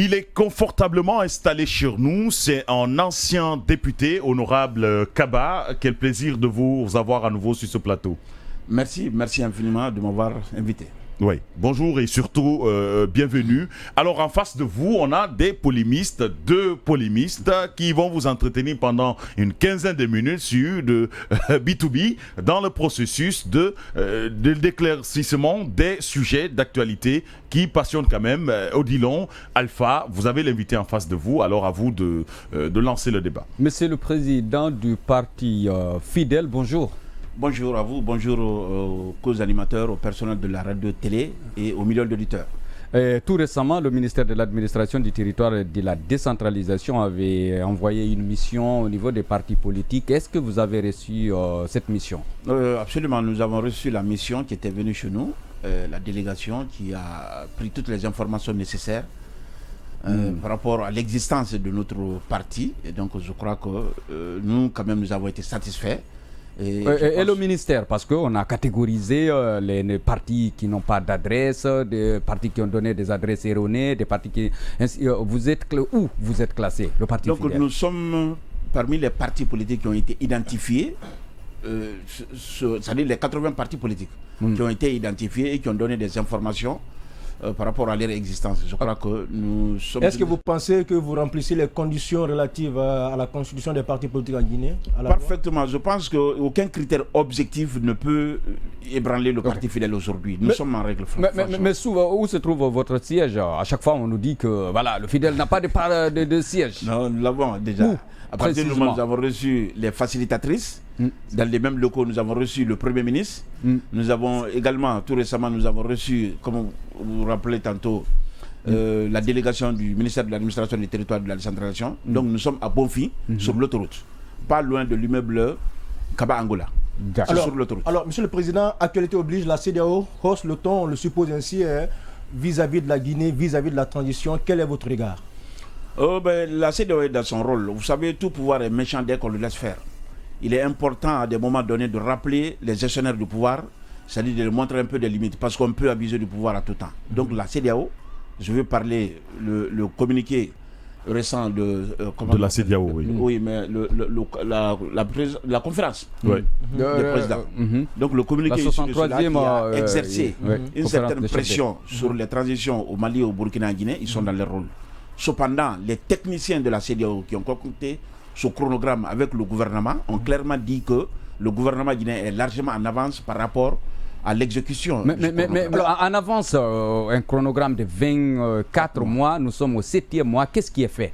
Il est confortablement installé sur nous. C'est un ancien député, honorable Kaba. Quel plaisir de vous avoir à nouveau sur ce plateau. Merci infiniment de m'avoir invité. Oui, bonjour et surtout bienvenue. Alors en face de vous, on a deux polémistes qui vont vous entretenir pendant une quinzaine de minutes sur de B2B dans le processus de l'éclaircissement des sujets d'actualité qui passionnent quand même. Odilon, Alpha, vous avez l'invité en face de vous, alors à vous de lancer le débat. Monsieur le Président du parti Fidèle, bonjour. Bonjour à vous, bonjour aux co-animateurs, au personnel de la radio-télé et aux millions d'auditeurs. Tout récemment, le ministère de l'Administration du Territoire et de la Décentralisation avait envoyé une mission au niveau des partis politiques. Est-ce que vous avez reçu cette mission? Absolument, nous avons reçu la mission qui était venue chez nous, la délégation qui a pris toutes les informations nécessaires par rapport à l'existence de notre parti. Et donc je crois que nous, quand même, nous avons été satisfaits. Et le ministère, parce qu'on a catégorisé les partis qui n'ont pas d'adresse, des partis qui ont donné des adresses erronées, des partis qui... vous êtes classé, le parti Donc Fidèle? Nous sommes parmi les partis politiques qui ont été identifiés, c'est-à-dire les 80 partis politiques qui ont été identifiés et qui ont donné des informations par rapport à leur existence. Je crois que nous sommes... Est-ce que vous pensez que vous remplissez les conditions relatives à la constitution des partis politiques en Guinée? Parfaitement. Je pense qu'aucun critère objectif ne peut ébranler le parti Fidèle aujourd'hui. Nous sommes en règle franche. Mais souvent, où se trouve votre siège? À chaque fois, on nous dit que voilà, le Fidèle n'a pas de siège. Non, nous l'avons déjà. À partir du moment où nous avons reçu les facilitatrices, dans les mêmes locaux, nous avons reçu le Premier ministre. Nous avons également, tout récemment, nous avons reçu, comme vous vous rappelez tantôt, la délégation du ministère de l'Administration du Territoire et de la Décentralisation. Donc nous sommes à Bonfi, sur l'autoroute, pas loin de l'immeuble Kaba Angola. Sur l'autoroute. Alors, Monsieur le Président, actualité oblige, la CEDEAO hausse le ton, on le suppose ainsi, vis-à-vis de la Guinée, vis-à-vis de la transition. Quel est votre regard? La CEDEAO est dans son rôle. Vous savez, tout pouvoir est méchant dès qu'on le laisse faire. Il est important à des moments donnés de rappeler les gestionnaires du pouvoir, c'est-à-dire de leur montrer un peu des limites, parce qu'on peut abuser du pouvoir à tout temps. Donc la CEDEAO, je veux parler le communiqué récent de la CEDEAO, oui. Oui, mais la conférence des présidents. Donc le communiqué issu de cela qui a exercé une certaine pression sur les transitions au Mali, au Burkina et en Guinée, ils sont dans leur rôle. Cependant, les techniciens de la CEDEAO qui ont concocté ce chronogramme avec le gouvernement ont clairement dit que le gouvernement guinéen est largement en avance par rapport à l'exécution. Mais en avance, un chronogramme de 24 mois, nous sommes au 7e mois. Qu'est-ce qui est fait?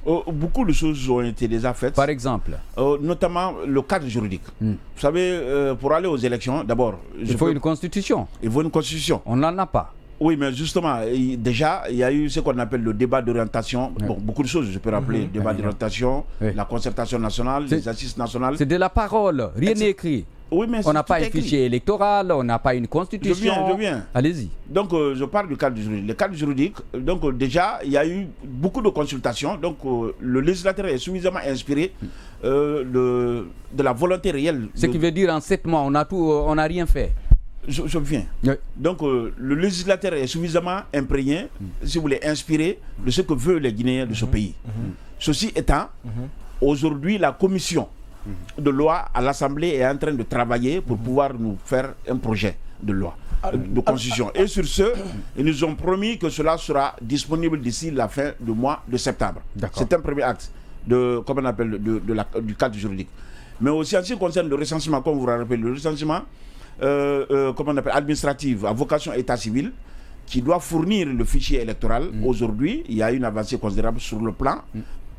Beaucoup de choses ont été déjà faites. Par exemple notamment le cadre juridique. Vous savez, pour aller aux élections, d'abord... Il faut une constitution. Il faut une constitution. On n'en a pas. Oui, mais justement, déjà, il y a eu ce qu'on appelle le débat d'orientation. Bon, beaucoup de choses, je peux rappeler. Le débat d'orientation, la concertation nationale, les assises nationales. C'est de la parole, rien n'est écrit. Oui, mais on n'a pas un fichier électoral, on n'a pas une constitution. Je viens. Allez-y. Donc, je parle du cadre juridique. Le cadre juridique, donc déjà, il y a eu beaucoup de consultations. Donc, le législateur est suffisamment inspiré de la volonté réelle. Ce qui veut dire en 7 mois, on n'a rien fait. Je viens. Oui. Donc, le législateur est suffisamment imprégné, si vous voulez, inspiré de ce que veulent les Guinéens de ce pays. Ceci étant, aujourd'hui, la commission de loi à l'Assemblée est en train de travailler pour pouvoir nous faire un projet de loi de constitution. Et sur ce, ils nous ont promis que cela sera disponible d'ici la fin du mois de septembre. C'est un premier acte de, comment on appelle, du cadre juridique. Mais aussi en ce qui concerne le recensement, comme vous vous rappelez, le recensement comment on appelle, administrative à vocation état civil, qui doit fournir le fichier électoral. Aujourd'hui, il y a une avancée considérable sur le plan,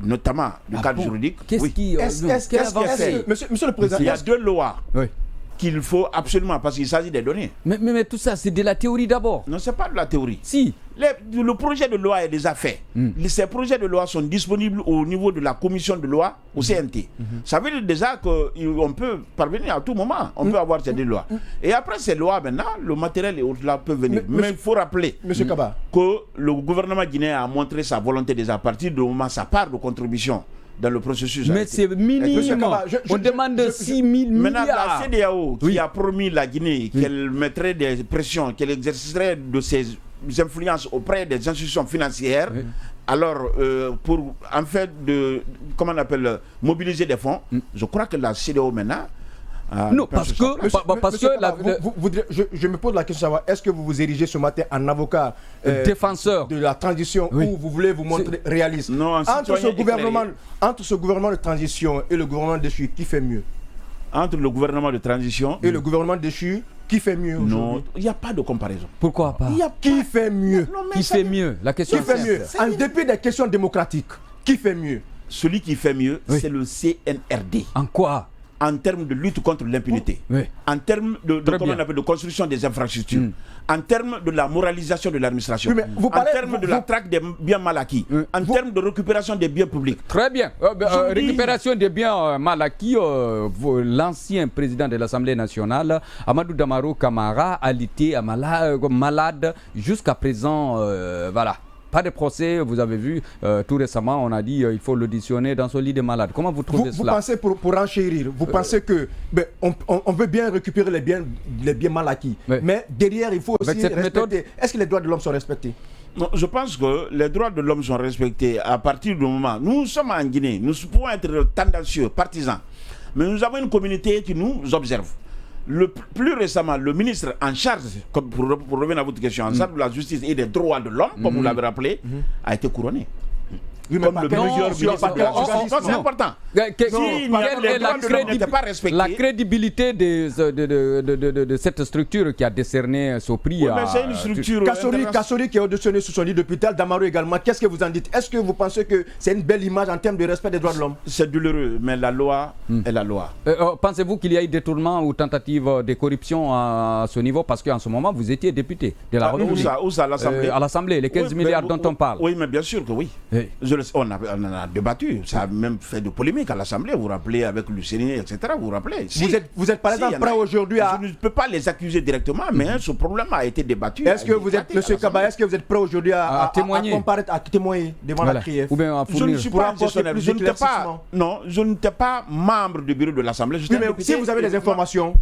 notamment du cadre juridique. Qu'est-ce qui Monsieur le Président, il y a 2 lois qu'il faut absolument, parce qu'il s'agit des données. Mais tout ça, c'est de la théorie d'abord. Non, c'est pas de la théorie. Si. Le projet de loi est déjà fait. Ces projets de loi sont disponibles au niveau de la commission de loi, au CNT. Ça veut dire déjà qu'on peut parvenir à tout moment. On peut avoir ces 2 lois. Et après ces lois, maintenant, le matériel et autres là peut venir. Mais il faut rappeler que le gouvernement guinéen a montré sa volonté déjà à partir du moment sa part de contribution dans le processus. Mais c'est minimum. On demande 6 000 milliards. Maintenant, la CEDEAO qui a promis la Guinée qu'elle mettrait des pressions, qu'elle exercerait de ses influences auprès des institutions financières, Alors, pour en fait comment on appelle, mobiliser des fonds, je crois que la CEDEAO maintenant. Non, parce que je me pose la question de savoir, est-ce que vous vous érigez ce matin en avocat défenseur de la transition ou vous voulez vous montrer réaliste? Non, entre ce gouvernement de transition et le gouvernement déchu, qui fait mieux? Entre le gouvernement de transition et le gouvernement déchu, qui fait mieux? Non, il n'y a pas de comparaison. Pourquoi pas? Qui fait mieux? Qui fait mieux? La question qui fait mieux? En dépit des questions démocratiques, qui fait mieux? Celui qui fait mieux, c'est le CNRD. En quoi? En termes de lutte contre l'impunité, en termes de construction des infrastructures, en termes de la moralisation de l'administration, en termes de la traque des biens mal acquis, en termes de récupération des biens publics. Très bien. Récupération des biens mal acquis, l'ancien président de l'Assemblée nationale, Amadou Damaro Camara, a été malade jusqu'à présent. Voilà. Pas de procès, vous avez vu, tout récemment, on a dit il faut l'auditionner dans son lit de malade. Comment vous trouvez cela? Vous pensez, pour enchérir, vous pensez que on veut bien récupérer les biens mal acquis, mais derrière, il faut aussi respecter. Est-ce que les droits de l'homme sont respectés? Non, je pense que les droits de l'homme sont respectés à partir du moment... Nous sommes en Guinée, nous pouvons être tendancieux, partisans, mais nous avons une communauté qui nous observe. Plus récemment, le ministre en charge, pour revenir à votre question, en charge de la justice et des droits de l'homme, comme vous l'avez rappelé, a été couronné. Oui, mais comme le c'est important. La crédibilité de cette structure qui a décerné ce prix à... C'est une structure... Kassori qui est auditionné sous son lit d'hôpital, Damaro également, qu'est-ce que vous en dites? Est-ce que vous pensez que c'est une belle image en termes de respect des droits de l'homme? C'est douloureux, mais la loi est la loi. Pensez-vous qu'il y a eu détournement ou tentative de corruption à ce niveau? Parce qu'en ce moment, vous étiez député de la République. Où ça, à l'Assemblée? À l'Assemblée, les 15 milliards dont on parle. Oui, mais bien sûr que oui. On en a débattu, ça a même fait de polémique à l'Assemblée, vous vous rappelez, avec Lucénie, etc. Vous vous rappelez. Vous êtes par exemple prêt aujourd'hui à... Je ne peux pas les accuser directement, mais ce problème a été débattu. Est-ce que vous êtes, M. Kaba, est-ce que vous êtes prêt aujourd'hui à comparaître, à témoigner devant la CRIEF? Ou bien à fournir. Je ne suis pas gestionnaire, je n'étais pas membre du bureau de l'Assemblée. Oui, mais si vous avez des informations...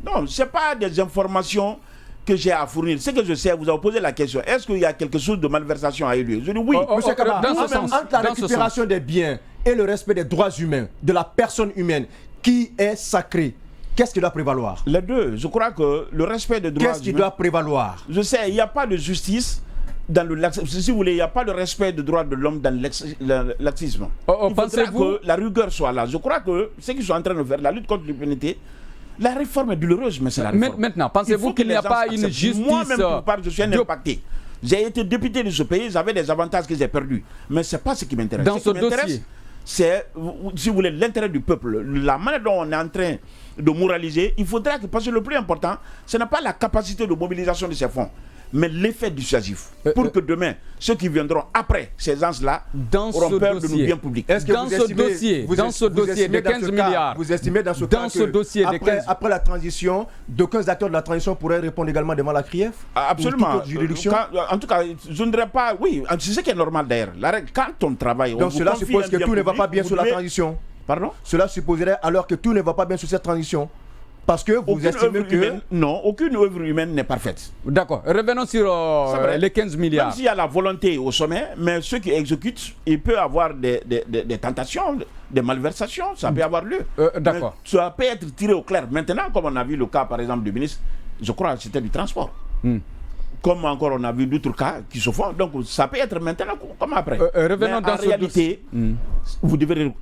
Non, ce n'est pas des informations que j'ai à fournir. Ce que je sais, vous avez posé la question, est-ce qu'il y a quelque chose de malversation à eu lieu? Je dis oui. Monsieur Kaba, entre la récupération des biens et le respect des droits humains, de la personne humaine, qui est sacré? Qu'est-ce qui doit prévaloir? Les deux. Je crois que le respect des droits humains... Qu'est-ce qui doit prévaloir? Je sais, il n'y a pas de justice dans le... Si vous voulez, il n'y a pas de respect des droits de l'homme dans le laxisme. Il faudra que la rigueur soit là. Je crois que ce qu'ils sont en train de faire, la lutte contre l'impunité, la réforme est douloureuse, mais c'est la réforme. Maintenant, pensez-vous qu'il n'y a pas une justice... Moi-même, pour part, je suis un impacté. J'ai été député de ce pays, j'avais des avantages que j'ai perdus. Mais ce n'est pas ce qui m'intéresse. Dans ce dossier, c'est, si vous voulez, l'intérêt du peuple. La manière dont on est en train de moraliser, il faudra que, parce que le plus important, ce n'est pas la capacité de mobilisation de ces fonds, mais l'effet dissuasif. Pour que demain, ceux qui viendront après ces gens-là auront peur de nos biens publics. Est-ce que dans ce dossier de 15 milliards, vous estimez dans ce dossier après la transition, d'aucuns acteurs de la transition pourraient répondre également devant la CRIEF? Absolument. En tout cas, je ne dirais pas... Oui, c'est ce qui est normal d'ailleurs. Quand on travaille... Donc cela suppose que tout ne va pas bien sur la transition. Pardon? Cela supposerait alors que tout ne va pas bien sur cette transition. Parce que vous estimez que... Non, aucune œuvre humaine n'est parfaite. D'accord. Revenons sur les 15 milliards. Même s'il y a la volonté au sommet, mais ceux qui exécutent, il peut y avoir des tentations, des malversations, ça peut avoir lieu. D'accord. Ça peut être tiré au clair. Maintenant, comme on a vu le cas, par exemple, du ministre, je crois que c'était du transport. Comme encore on a vu d'autres cas qui se font. Donc ça peut être maintenant comme après. Revenons dans en réalité, vous devez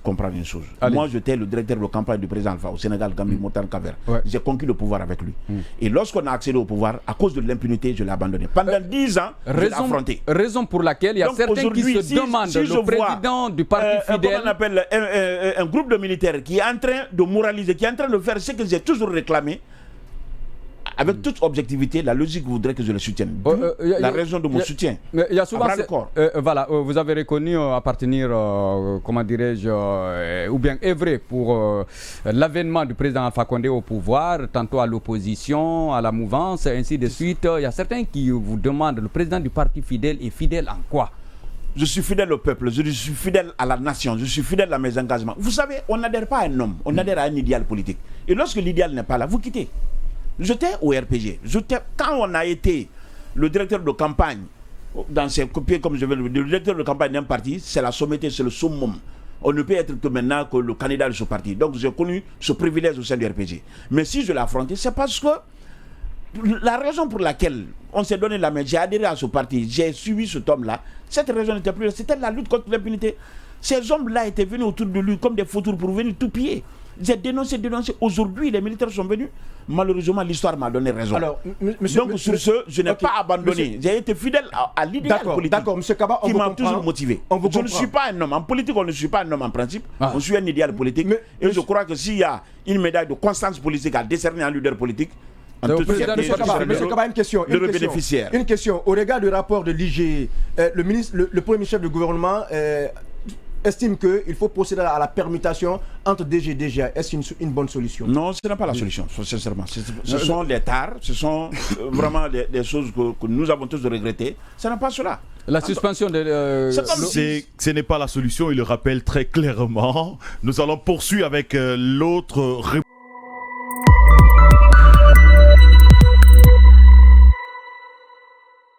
comprendre une chose. Allez. Moi, j'étais le directeur de campagne du président Alpha au Sénégal, Gambie, Moutane, Cap-Vert. J'ai conquis le pouvoir avec lui. Et lorsqu'on a accédé au pouvoir, à cause de l'impunité, je l'ai abandonné. Pendant 10 ans, je l'ai affronté. Raison pour laquelle il y a certains qui se demandent, le président du parti fidèle... on appelle un groupe de militaires qui est en train de moraliser, qui est en train de faire ce que j'ai toujours réclamé. Avec toute objectivité, la logique voudrait que je le soutienne. La raison de mon soutien. Il y a souvent voilà, vous avez reconnu appartenir, comment dirais-je, ou bien œuvrer pour l'avènement du président Alpha Condé au pouvoir, tantôt à l'opposition, à la mouvance, ainsi de suite. Il y a certains qui vous demandent, le président du parti fidèle est fidèle en quoi? Je suis fidèle au peuple, je suis fidèle à la nation, je suis fidèle à mes engagements. Vous savez, on n'adhère pas à un homme, on adhère à un idéal politique. Et lorsque l'idéal n'est pas là, vous quittez. J'étais au RPG. Quand on a été le directeur de campagne dans ses copies, comme je vais le dire, le directeur de campagne d'un parti, c'est la sommité, c'est le summum. On ne peut être que maintenant que le candidat de ce parti. Donc j'ai connu ce privilège au sein du RPG. Mais si je l'ai affronté, c'est parce que la raison pour laquelle on s'est donné la main, j'ai adhéré à ce parti, j'ai suivi cet homme-là, cette raison n'était plus là, c'était la lutte contre l'impunité. Ces hommes-là étaient venus autour de lui comme des vautours pour venir tout piller. J'ai dénoncé. Aujourd'hui, les militaires sont venus. Malheureusement, l'histoire m'a donné raison. Alors, donc, sur ce, je n'ai pas abandonné. J'ai été fidèle à l'idéal politique. D'accord, M. Kaba, qui m'a toujours motivé. Je ne suis pas un homme. En politique, on ne suit pas un homme en principe. On suit un idéal politique. Et je crois que s'il y a une médaille de constance politique à décerner à un leader politique, M. Kaba, une question. Une question. Au regard du rapport de l'IGE, le premier chef du gouvernement estime qu'il faut procéder à la permutation entre DG et DGA. Est-ce une bonne solution? Non, ce n'est pas la solution, sincèrement. Ce sont des tares, ce sont vraiment des choses que nous avons tous regrettées. Ce n'est pas cela. La suspension de... Ce n'est pas la solution, il le rappelle très clairement. Nous allons poursuivre avec l'autre...